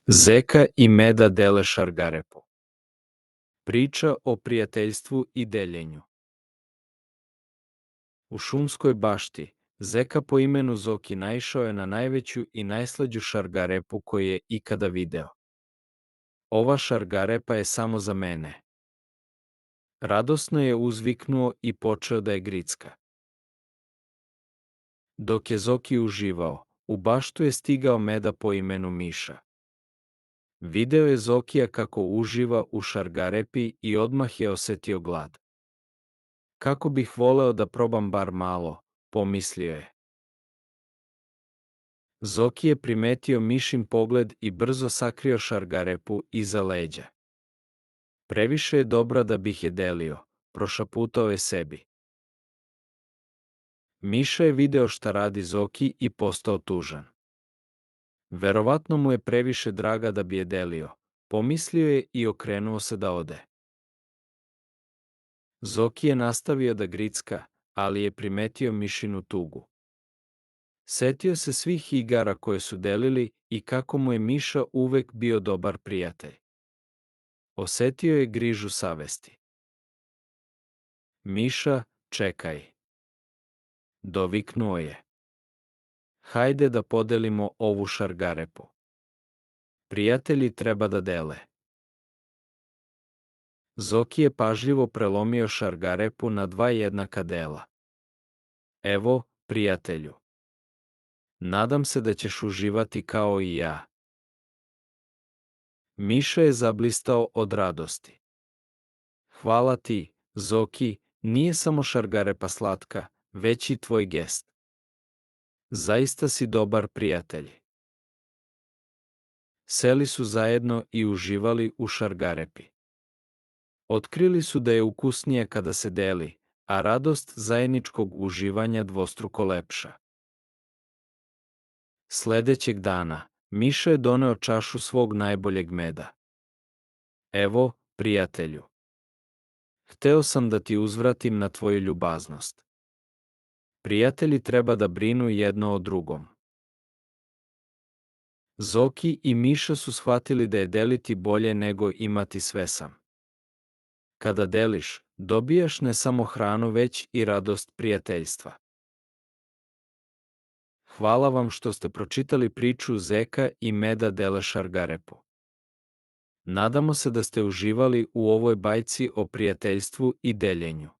Zeka i Meda dele šargarepu. Priča o prijateljstvu i deljenju. U šumskoj bašti, Zeka po imenu Zoki naišao je na najveću i najslađu šargarepu koju je ikada video. Ova šargarepa je samo za mene. Radosno je uzviknuo i počeo da je gricka. Dok je Zoki uživao, u baštu je stigao Meda po imenu Miša. Video je Zokija kako uživa u šargarepi i odmah je osetio glad. Kako bih voleo da probam bar malo, pomislio je. Zoki je primetio Mišin pogled i brzo sakrio šargarepu iza leđa. Previše je dobra da bih je delio, prošaputao je sebi. Miša je video šta radi Zoki i postao tužan. Verovatno mu je previše draga da bi je delio, pomislio je i okrenuo se da ode. Zoki je nastavio da gricka, ali je primetio Mišinu tugu. Setio se svih igara koje su delili i kako mu je Miša uvek bio dobar prijatelj. Osetio je grižu savesti. Miša, čekaj. Doviknuo je. Hajde da podelimo ovu šargarepu. Prijatelji treba da dele. Zoki je pažljivo prelomio šargarepu na dva jednaka dela. Evo, prijatelju. Nadam se da ćeš uživati kao i ja. Miša je zablistao od radosti. Hvala ti, Zoki, nije samo šargarepa slatka, već i tvoj gest. Zaista si dobar prijatelj. Seli su zajedno i uživali u šargarepi. Otkrili su da je ukusnije kada se deli, a radost zajedničkog uživanja dvostruko lepša. Sledećeg dana, Miša je doneo čašu svog najboljeg meda. Evo, prijatelju. Hteo sam da ti uzvratim na tvoju ljubaznost. Prijatelji treba da brinu jedno o drugom. Zoki i Miša su shvatili da je deliti bolje nego imati sve sam. Kada deliš, dobijaš ne samo hranu već i radost prijateljstva. Hvala vam što ste pročitali priču Zeka i Meda dele šargarepu. Nadamo se da ste uživali u ovoj bajci o prijateljstvu i deljenju.